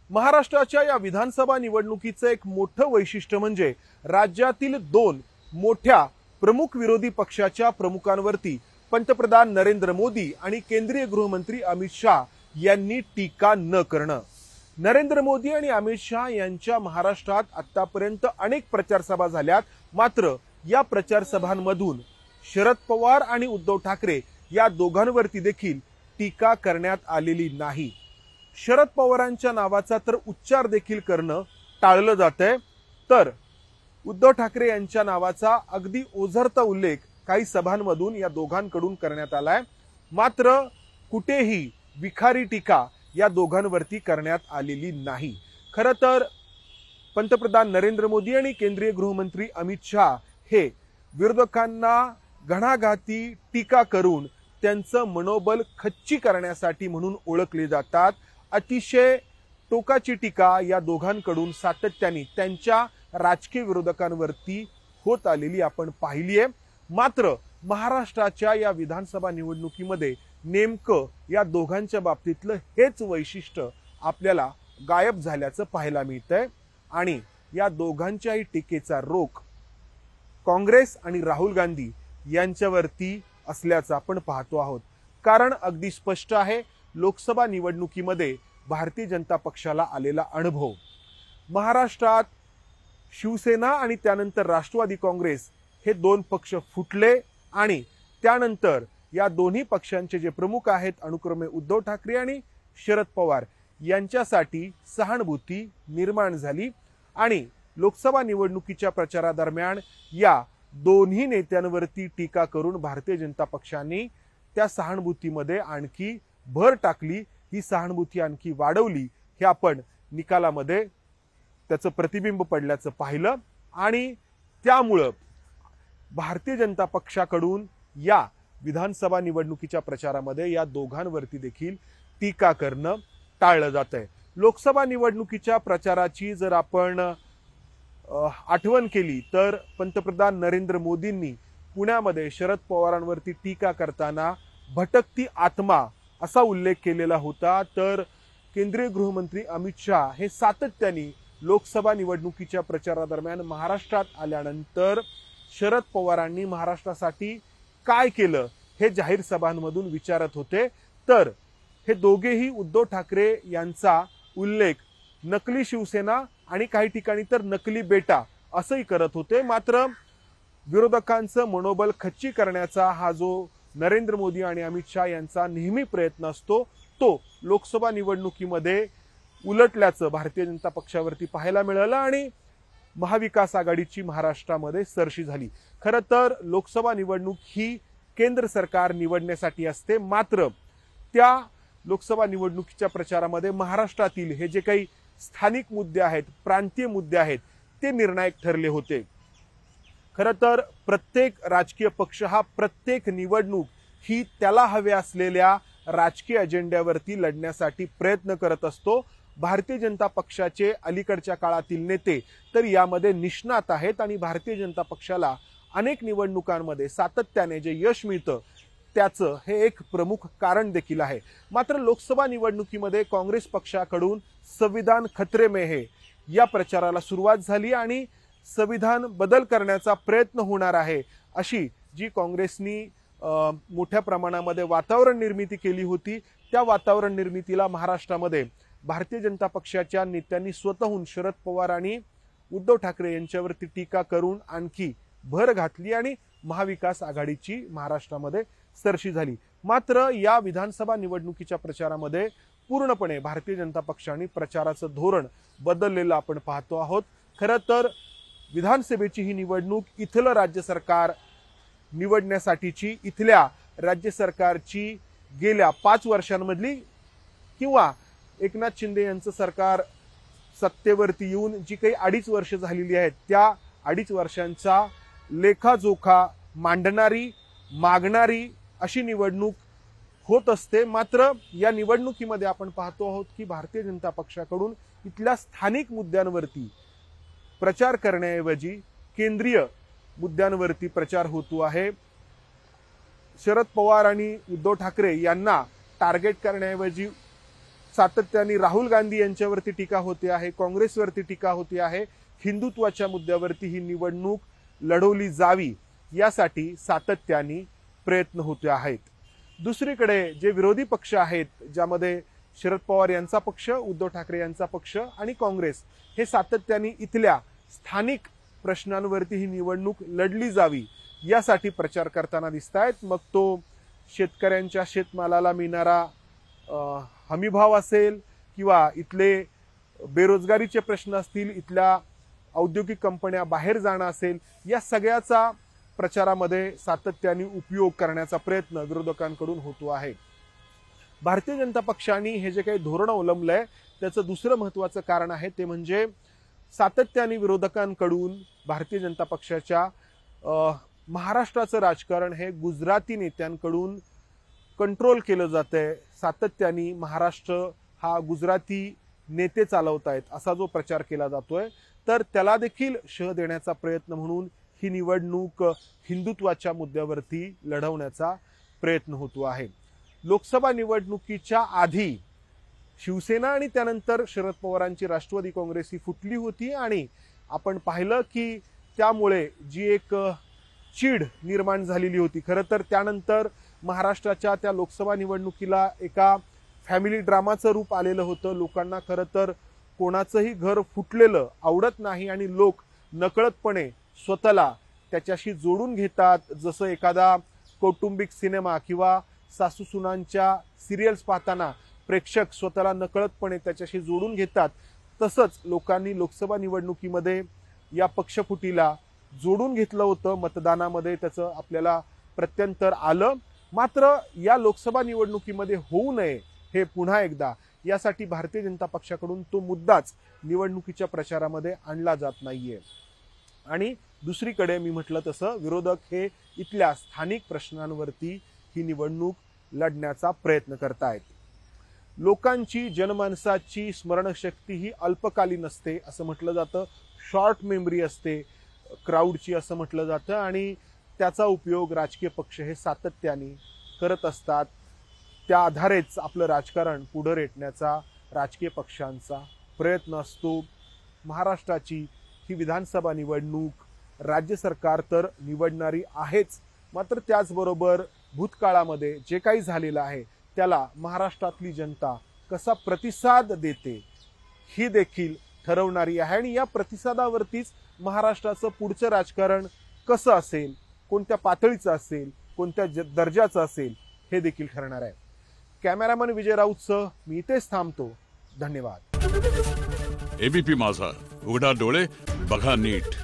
महाराष्ट्राच्या या विधानसभा निवडणुकीचं एक मोठं वैशिष्ट्य म्हणजे राज्यातील दोन मोठ्या प्रमुख विरोधी पक्षाच्या प्रमुखांवरती पंतप्रधान नरेंद्र मोदी आणि केंद्रीय गृहमंत्री अमित शाह यांनी टीका न करणं। नरेंद्र मोदी आणि अमित शाह यांच्या महाराष्ट्रात आतापर्यंत अनेक प्रचार सभा झाल्यात, मात्र या प्रचार सभांमधून शरद पवार आणि उद्धव ठाकरे या दोघांवरती देखील टीका करण्यात आलेली नाही। शरद पवारांच्या नावाचा तर उच्चार देखील करणं टाळलं जातंय, तर उद्धव ठाकरे यांच्या नावाचा अगदी ओझरता उल्लेख काही सभांमधून या दोघांकडून करण्यात आलाय, मात्र कुठेही विखारी टीका या दोघांवरती करण्यात आलेली नाही। खरं तर पंतप्रधान नरेंद्र मोदी आणि केंद्रीय गृहमंत्री अमित शाह हे विरोधकांना घणाघाती टीका करून त्यांचं मनोबल खच्ची करण्यासाठी म्हणून ओळखले जातात। अतिशय टोकाची टीका या दोघांकडून सातत्याने त्यांच्या राजकीय विरोधकांवरती होत आलेली आपण पाहिली आहे। मात्र महाराष्ट्राच्या या विधानसभा निवडणुकीमध्ये नेमकं या दोघांच्या बाबतीतलं हेच वैशिष्ट्य आपल्याला गायब झाल्याचं पाहायला मिळतंय आणि या दोघांच्याही टीकेचा रोख काँग्रेस आणि राहुल गांधी यांच्यावरती असल्याचं आपण पाहतो आहोत। कारण अगदी स्पष्ट आहे, लोकसभा निवडणुकीमध्ये भारतीय जनता पक्षाला आलेला अनुभव, महाराष्ट्रात शिवसेना आणि त्यानंतर राष्ट्रवादी काँग्रेस हे दोन पक्ष फुटले आणि त्यानंतर या दोन्ही पक्षांचे जे प्रमुख आहेत अनुक्रमे उद्धव ठाकरे आणि शरद पवार यांच्यासाठी सहानुभूती निर्माण झाली आणि लोकसभा निवडणुकीच्या प्रचारादरम्यान या दोन्ही नेत्यांवरती टीका करून भारतीय जनता पक्षाने त्या सहानुभूतीमध्ये आणखी भर टाकली, ही सहानुभूती आणखी वाढवली। हे आपण निकालामध्ये त्याचं प्रतिबिंब पडल्याचं पाहिलं आणि त्यामुळं भारतीय जनता पक्षाकडून या विधानसभा निवडणुकीच्या प्रचारामध्ये या दोघांवरती देखील टीका करणं टाळलं जातंय। लोकसभा निवडणुकीच्या प्रचाराची जर आपण आठवण केली तर पंतप्रधान नरेंद्र मोदींनी पुण्यामध्ये शरद पवारांवरती टीका करताना भटकती आत्मा असा उल्लेख केलेला होता, तर केंद्रीय गृहमंत्री अमित शाह हे सातत्याने लोकसभा निवडणुकीच्या प्रचारादरम्यान महाराष्ट्रात आल्यानंतर शरद पवारांनी महाराष्ट्रासाठी काय केलं हे जाहीर सभांमधून विचारत होते, तर हे दोघेही उद्धव ठाकरे यांचा उल्लेख नकली शिवसेना आणि काही ठिकाणी तर नकली बेटा असंही करत होते। मात्र विरोधकांचं मनोबल खच्ची करण्याचा हा जो नरेंद्र मोदी आणि अमित शाह यांचा नेहमी प्रयत्न असतो तो लोकसभा निवडणुकीमध्ये उलटल्याचं भारतीय जनता पक्षावरती पाहायला मिळालं आणि महाविकास आघाडीची महाराष्ट्रामध्ये सरशी झाली। खरं तर लोकसभा निवडणूक ही केंद्र सरकार निवडण्यासाठी असते, मात्र त्या लोकसभा निवडणुकीच्या प्रचारामध्ये महाराष्ट्रातील हे जे काही स्थानिक मुद्दे आहेत, प्रांतीय मुद्दे आहेत, ते निर्णायक ठरले होते। खरं तर प्रत्येक राजकीय पक्ष हा प्रत्येक निवडणूक ही त्याला हवे असलेल्या राजकीय अजेंड्यावरती लढण्यासाठी प्रयत्न करत असतो। भारतीय जनता पक्षाचे अलीकडच्या काळातील नेते तर यामध्ये निष्णात आहेत आणि भारतीय जनता पक्षाला अनेक निवडणुकांमध्ये सातत्याने जे यश मिळतं त्याचं हे एक प्रमुख कारण देखील आहे। मात्र लोकसभा निवडणुकीमध्ये काँग्रेस पक्षाकडून संविधान खतरे में है या प्रचाराला सुरुवात झाली आणि संविधान बदल करण्याचा प्रयत्न होणार आहे अशी जी काँग्रेसनी मोठ्या प्रमाणामध्ये वातावरण निर्मिती केली होती, त्या वातावरण निर्मितीला महाराष्ट्रामध्ये भारतीय जनता पक्षाच्या नेत्यांनी स्वतःहून शरद पवार आणि उद्धव ठाकरे यांच्यावरती टीका करून आणखी भर घातली आणि महाविकास आघाडीची महाराष्ट्रामध्ये सरशी झाली। मात्र या विधानसभा निवडणुकीच्या प्रचारामध्ये पूर्णपणे भारतीय जनता पक्षाने प्रचाराचं धोरण बदललेलं आपण पाहतो आहोत। खरं तर विधानसभेची ही निवडणूक इथलं राज्य सरकार निवडण्यासाठीची, इथल्या राज्य सरकारची गेल्या 5 वर्षांमधली किंवा एकनाथ शिंदे यांचं सरकार सत्तेवरती येऊन जी काही 2.5 वर्ष झालेली आहेत त्या 2.5 वर्षांचा लेखाजोखा मांडणारी, मागणारी अशी निवडणूक होत असते। मात्र या निवडणुकीमध्ये आपण पाहतो आहोत की भारतीय जनता पक्षाकडून इथल्या स्थानिक मुद्द्यांवरती प्रचार करण्याऐवजी केंद्रीय मुद्द्यांवरती प्रचार होतो आहे। शरद पवार आणि उद्धव ठाकरे यांना टार्गेट करण्याऐवजी सातत्याने राहुल गांधी यांच्यावरती टीका होते आहे, काँग्रेसवरती टीका होते आहे. हिंदुत्वाच्या मुद्द्यावरती ही निवडणूक लढवली जावी यासाठी सातत्याने प्रयत्न होते आहेत. दुसरीकडे जे विरोधी पक्ष आहेत, ज्यामध्ये शरद पवार यांचा पक्ष, उद्धव ठाकरे यांचा पक्ष आणि काँग्रेस, हे सातत्याने इथल्या स्थानिक प्रश्नांवरती ही निवडणूक लढली जावी यासाठी प्रचार करताना दिसत आहेत. मग तो शेतकऱ्यांच्या शेतमालाला मिळणारा हमीभाव असेल किंवा इथले बेरोजगारीचे प्रश्न असतील, इथल्या औद्योगिक कंपन्या बाहेर जाणं असेल, या सगळ्याचा प्रचारामध्ये सातत्याने उपयोग करण्याचा प्रयत्न विरोधकांकडून होतो आहे. भारतीय जनता पक्षाने हे जे काही धोरण अवलंबलंय त्याचं दुसरं महत्त्वाचं कारण आहे ते म्हणजे सातत्याने विरोधकांकडून भारतीय जनता पक्षाच्या महाराष्ट्राचं राजकारण हे गुजराती नेत्यांकडून कंट्रोल केलं जातंय. सातत्याने महाराष्ट्र हा गुजराती नेते चालवतायत असा जो प्रचार केला जातोय, तर त्याला देखील शह देण्याचा प्रयत्न म्हणून ही निवडणूक हिंदुत्वाच्या मुद्द्यावरती लढवण्याचा प्रयत्न होतो आहे. लोकसभा निवडणुकीच्या आधी शिवसेना आणि त्यानंतर शरद पवारांची राष्ट्रवादी काँग्रेस ही फुटली होती आणि आपण पाहिलं की त्यामुळे जी एक चीड निर्माण झालेली होती, खरं तर त्यानंतर महाराष्ट्राच्या त्या लोकसभा निवडणुकीला एका फॅमिली ड्रामाचं रूप आलेलं होतं. लोकांना खरं तर कोणाचंही घर फुटलेलं आवडत नाही आणि लोक नकळतपणे स्वतःला त्याच्याशी जोडून घेतात. जसं एखादा कौटुंबिक सिनेमा किंवा सासू सुनांच्या सिरियल्स पाहताना प्रेक्षक स्वतःला नकळतपणे त्याच्याशी जोडून घेतात, तसंच लोकांनी लोकसभा निवडणुकीमध्ये या पक्षफुटीला जोडून घेतलं होतं. मतदानामध्ये त्याचं आपल्याला प्रत्यंतर आलं. मात्र या लोकसभा निवडणुकीमध्ये होऊ नये हे पुन्हा एकदा यासाठी भारतीय जनता पक्षाकडून तो मुद्दाच निवडणुकीच्या प्रचारामध्ये आणला जात नाहीये. आणि दुसरीकडे मी म्हटलं तसं विरोधक हे इथल्या स्थानिक प्रश्नांवरती ही निवडणूक लढण्याचा प्रयत्न करतायत. लोकांची, जनमानसाची स्मरणशक्ती ही अल्पकालीन असते असं म्हटलं जातं. शॉर्ट मेमरी असते क्राऊडची असं म्हटलं जातं आणि त्याचा उपयोग राजकीय पक्ष हे सातत्याने करत असतात. त्या आधारेच आपलं राजकारण पुढे रेटण्याचा राजकीय पक्षांचा प्रयत्न असतो. महाराष्ट्राची ही विधानसभा निवडणूक राज्य सरकार तर निवडणारी आहेच, मात्र त्याचबरोबर भूतकाळामध्ये जे काही झालेलं आहे त्याला महाराष्ट्रातली जनता कसा प्रतिसाद देते ही देखील ठरवणारी आहे. आणि या प्रतिसादावरतीच महाराष्ट्राचं पुढचं राजकारण कसं असेल, कोणत्या पातळीचं असेल, कोणत्या दर्जाचं असेल हे देखील ठरणार आहे. कॅमेरामन विजय राऊतसह मी इथेच थांबतो. धन्यवाद. एबीपी माझा, उघडा डोळे बघा नीट.